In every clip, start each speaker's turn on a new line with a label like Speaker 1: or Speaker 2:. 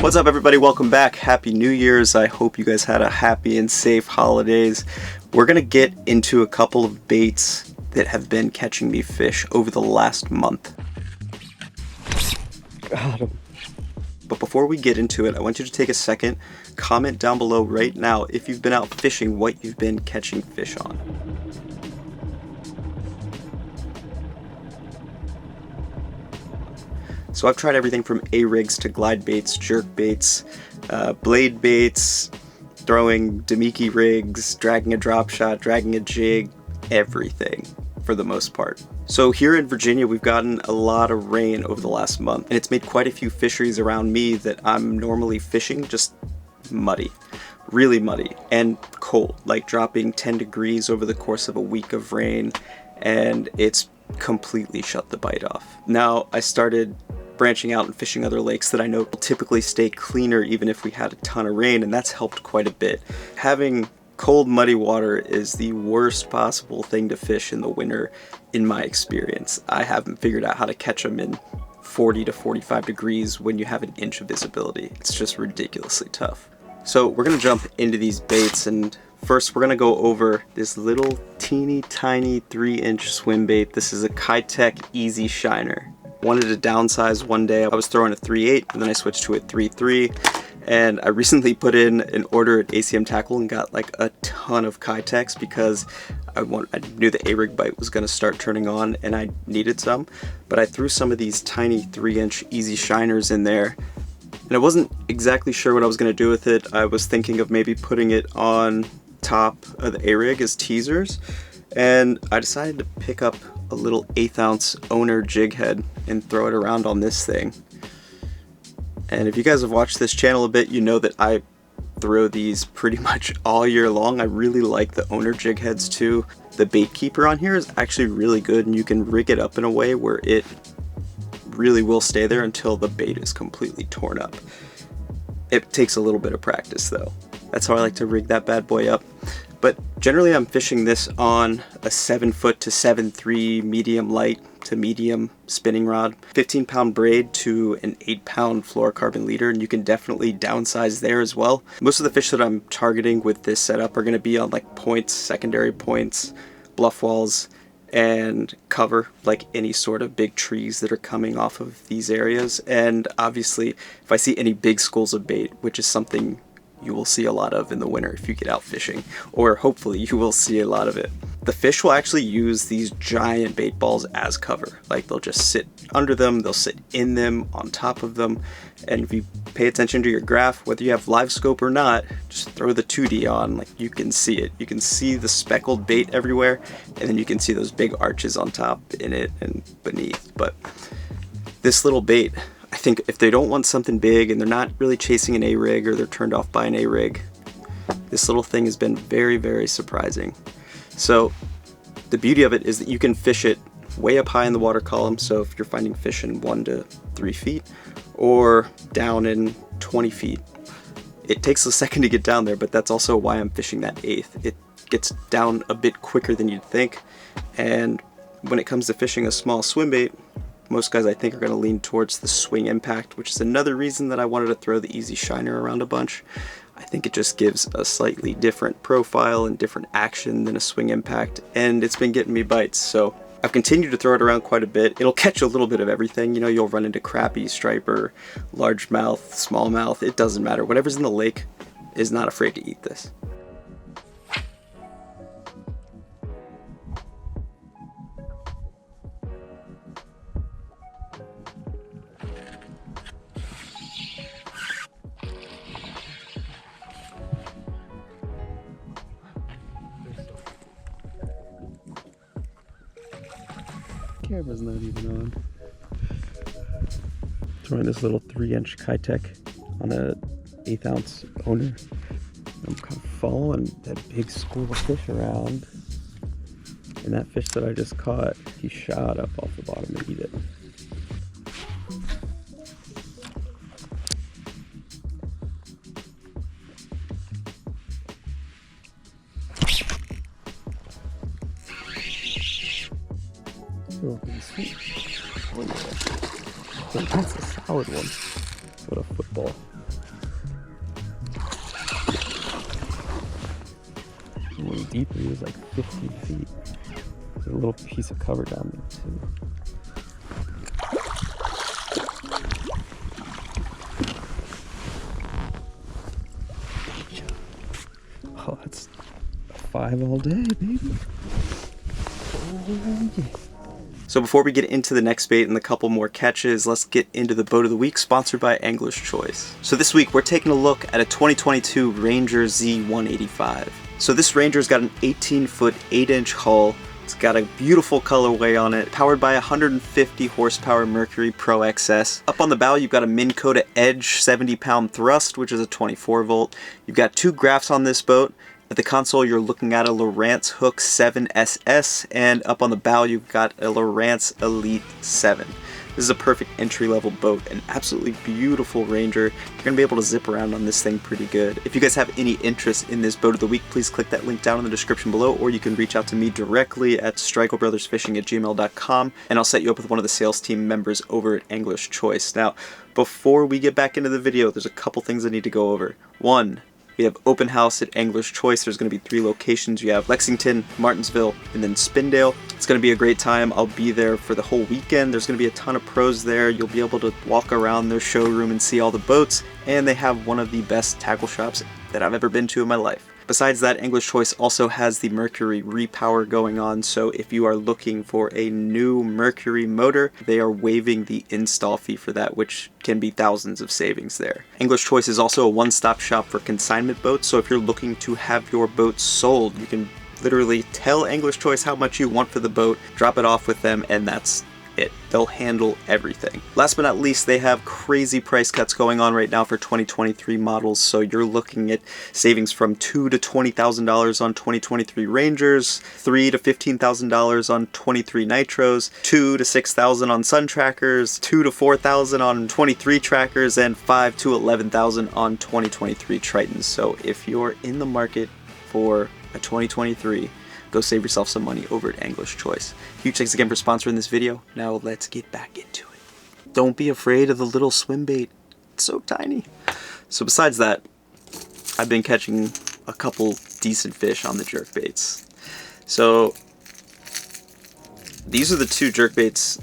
Speaker 1: What's up everybody, welcome back. Happy New Year's. I hope you guys had a happy and safe holidays. We're gonna get into a couple of baits that have been catching me fish over the last month. Got him. But before we get into it, I want you to take a second, comment down below right now if you've been out fishing, what you've been catching fish on. So I've tried everything from A-rigs to glide baits, jerk baits, blade baits, throwing Damiki rigs, dragging a drop shot, dragging a jig, everything for the most part. So here in Virginia we've gotten a lot of rain over the last month, and it's made quite a few fisheries around me that I'm normally fishing just muddy. Really muddy and cold, like dropping 10 degrees over the course of a week of rain, and it's completely shut the bite off. Now I started branching out and fishing other lakes that I know will typically stay cleaner even if we had a ton of rain, and that's helped quite a bit. Having cold muddy water is the worst possible thing to fish in the winter in my experience. I haven't figured out how to catch them in 40 to 45 degrees when you have an inch of visibility. It's just ridiculously tough. So we're gonna jump into these baits, and first we're gonna go over this little teeny tiny 3-inch swim bait. This is a Kitech Easy Shiner. Wanted to downsize one day. I was throwing a 3.8 and then I switched to a 3.3, and I recently put in an order at ACM Tackle and got like a ton of Kitechs because I knew the A-rig bite was going to start turning on and I needed some, but I threw some of these tiny 3-inch Easy Shiners in there, and I wasn't exactly sure what I was going to do with it. I was thinking of maybe putting it on top of the A-rig as teasers, and I decided to pick up a little 1/8 ounce owner jig head and throw it around on this thing. And if you guys have watched this channel a bit, you know that I throw these pretty much all year long. I really like the owner jig heads too. The bait keeper on here is actually really good, and you can rig it up in a way where it really will stay there until the bait is completely torn up. It takes a little bit of practice though. That's how I like to rig that bad boy up. But generally I'm fishing this on a 7-foot to 7.3 medium light to medium spinning rod, 15-pound braid to an 8-pound fluorocarbon leader, and you can definitely downsize there as well. Most of the fish that I'm targeting with this setup are going to be on like points, secondary points, bluff walls, and cover, like any sort of big trees that are coming off of these areas. And obviously if I see any big schools of bait, which is something you will see a lot of in the winter if you get out fishing, or hopefully you will see a lot of it. The fish will actually use these giant bait balls as cover. Like they'll just sit under them, they'll sit in them, on top of them, and if you pay attention to your graph, whether you have live scope or not, just throw the 2D on, like you can see it. You can see the speckled bait everywhere, and then you can see those big arches on top, in it, and beneath. But this little bait, I think if they don't want something big and they're not really chasing an A-rig or they're turned off by an A-rig, this little thing has been very, very surprising. So the beauty of it is that you can fish it way up high in the water column, so if you're finding fish in 1 to 3 feet, or down in 20 feet. It takes a second to get down there, but that's also why I'm fishing that 1/8. It gets down a bit quicker than you'd think, and when it comes to fishing a small swim bait, most guys I think are going to lean towards the swing impact, which is another reason that I wanted to throw the Easy Shiner around a bunch. I think it just gives a slightly different profile and different action than a swing impact, and it's been getting me bites, so I've continued to throw it around quite a bit. It'll catch a little bit of everything. You know, you'll run into crappie, striper, largemouth, smallmouth, it doesn't matter. Whatever's in the lake is not afraid to eat this. Camera's not even on. Throwing this little 3-inch Kitech on a 1/8 ounce owner. I'm kind of following that big school of fish around, and that fish that I just caught, he shot up off the bottom and eat it. Oh, sweet. Oh, yeah.
Speaker 2: Oh, that's a solid one. What a football. The one deeper, he was like 15 feet. There's a little piece of cover down there too. Oh, that's a 5 all day, baby. Oh, yeah.
Speaker 1: So before we get into the next bait and a couple more catches, let's get into the boat of the week, sponsored by Angler's Choice. So this week we're taking a look at a 2022 Ranger Z185. So this Ranger's got an 18-foot, 8-inch hull. It's got a beautiful colorway on it, powered by a 150 horsepower Mercury Pro XS. Up on the bow, you've got a Minn Kota Edge 70-pound thrust, which is a 24 volt. You've got 2 graphs on this boat. At the console, you're looking at a Lowrance Hook 7SS, and up on the bow, you've got a Lowrance Elite 7. This is a perfect entry-level boat, an absolutely beautiful Ranger. You're going to be able to zip around on this thing pretty good. If you guys have any interest in this boat of the week, please click that link down in the description below, or you can reach out to me directly at strigglebrothersfishing@gmail.com, and I'll set you up with one of the sales team members over at Angler's Choice. Now, before we get back into the video, there's a couple things I need to go over. 1. We have open house at Angler's Choice. There's going to be 3 locations. You have Lexington, Martinsville, and then Spindale. It's going to be a great time. I'll be there for the whole weekend. There's going to be a ton of pros there. You'll be able to walk around their showroom and see all the boats, and they have one of the best tackle shops that I've ever been to in my life. Besides that, Angler's Choice also has the Mercury Repower going on, so if you are looking for a new Mercury motor, they are waiving the install fee for that, which can be thousands of savings there. Angler's Choice is also a one-stop shop for consignment boats, so if you're looking to have your boat sold, you can literally tell Angler's Choice how much you want for the boat, drop it off with them, and that's it. They'll handle everything. Last but not least, they have crazy price cuts going on right now for 2023 models, so you're looking at savings from $2,000 to $20,000 on 2023 Rangers, $3,000 to $15,000 on 23 Nitros, $2,000 to $6,000 on Sun Trackers, $2,000 to $4,000 on 23 Trackers, and $5,000 to $11,000 on 2023 Tritons. So if you're in the market for a 2023, go save yourself some money over at Angler's Choice. Huge thanks again for sponsoring this video. Now let's get back into it. Don't be afraid of the little swim bait. It's so tiny. So besides that, I've been catching a couple decent fish on the jerkbaits. So these are the 2 jerkbaits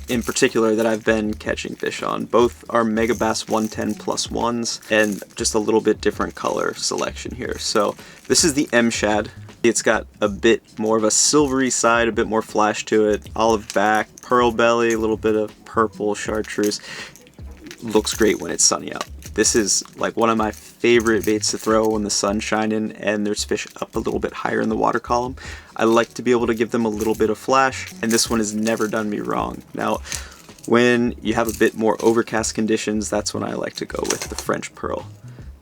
Speaker 1: in particular that I've been catching fish on. Both are Megabass 110+1s and just a little bit different color selection here. So this is the M Shad. It's got a bit more of a silvery side, a bit more flash to it, olive back, pearl belly, a little bit of purple chartreuse. Looks great when it's sunny out. This is like one of my favorite baits to throw when the sun's shining and there's fish up a little bit higher in the water column. I like to be able to give them a little bit of flash, and this one has never done me wrong. Now, when you have a bit more overcast conditions, that's when I like to go with the French Pearl.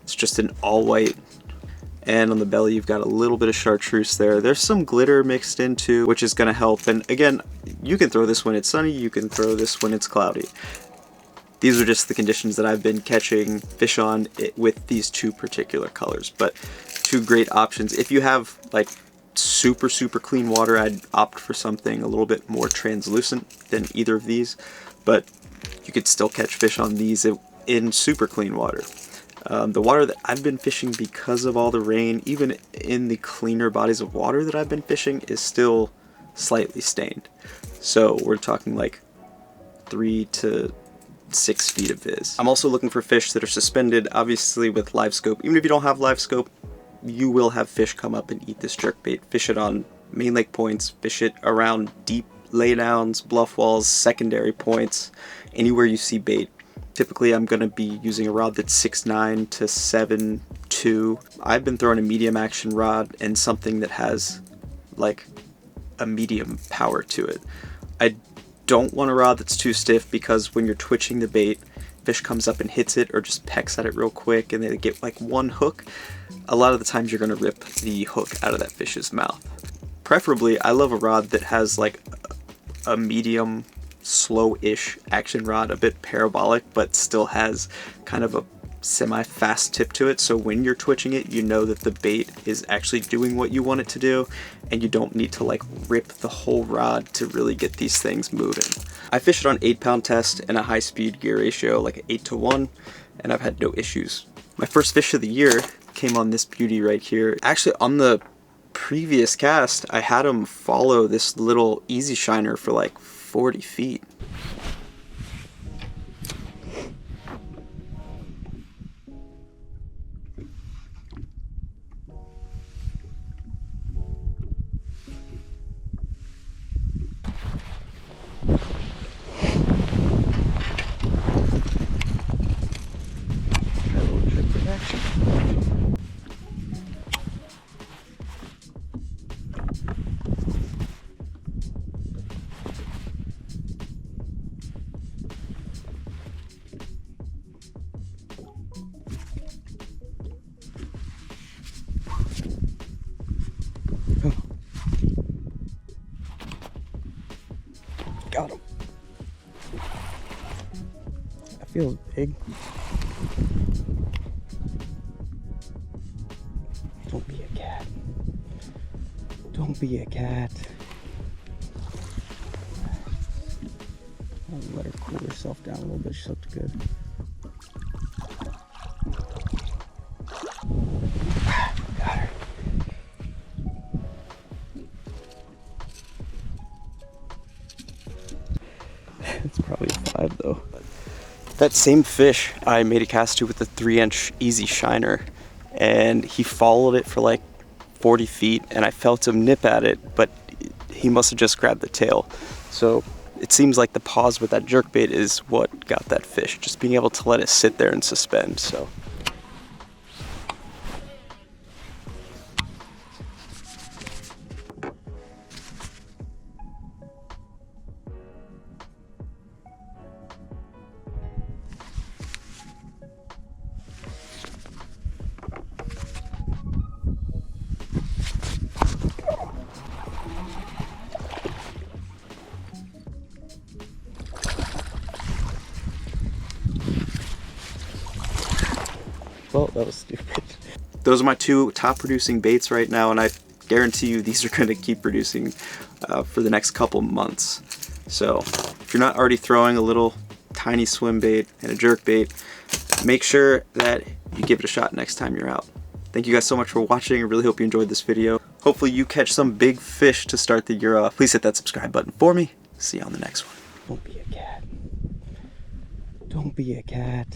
Speaker 1: It's just an all-white, and on the belly you've got a little bit of chartreuse there. There's some glitter mixed in too, which is going to help. And again, you can throw this when it's sunny, you can throw this when it's cloudy. These are just the conditions that I've been catching fish on with these 2 particular colors, but 2 great options. If you have like super clean water, I'd opt for something a little bit more translucent than either of these, but you could still catch fish on these in super clean water. The water that I've been fishing, because of all the rain, even in the cleaner bodies of water that I've been fishing, is still slightly stained. So we're talking like 3 to 6 feet of viz. I'm also looking for fish that are suspended, obviously with live scope. Even if you don't have live scope, you will have fish come up and eat this jerkbait. Fish it on main lake points, fish it around deep laydowns, bluff walls, secondary points, anywhere you see bait. Typically I'm going to be using a rod that's 6'9" to 7'2". I've been throwing a medium action rod and something that has like a medium power to it. I don't want a rod that's too stiff, because when you're twitching the bait, fish comes up and hits it or just pecks at it real quick and they get like one hook. A lot of the times you're going to rip the hook out of that fish's mouth. Preferably, I love a rod that has like a medium slow-ish action rod, a bit parabolic, but still has kind of a semi-fast tip to it, so when you're twitching it, you know that the bait is actually doing what you want it to do, and you don't need to like rip the whole rod to really get these things moving. I fished it on 8-pound test and a high-speed gear ratio, like an 8-to-1, and I've had no issues. My first fish of the year came on this beauty right here. Actually, on the previous cast, I had him follow this little easy shiner for like 40 feet. Got him. That feels big. Don't be a cat. Don't be a cat. I'll let her cool herself down a little bit. She looked good. Got her. It's probably a 5 though. That same fish I made a cast to with a 3-inch easy shiner, and he followed it for like 40 feet and I felt him nip at it, but he must have just grabbed the tail. So it seems like the pause with that jerkbait is what got that fish, just being able to let it sit there and suspend. So well, that was stupid. Those are my 2 top producing baits right now, and I guarantee you these are going to keep producing for the next couple months. So if you're not already throwing a little tiny swim bait and a jerk bait, make sure that you give it a shot next time you're out. Thank you guys so much for watching. I really hope you enjoyed this video. Hopefully you catch some big fish to start the year off. Please hit that subscribe button for me. See you on the next one. Don't be a cat. Don't be a cat.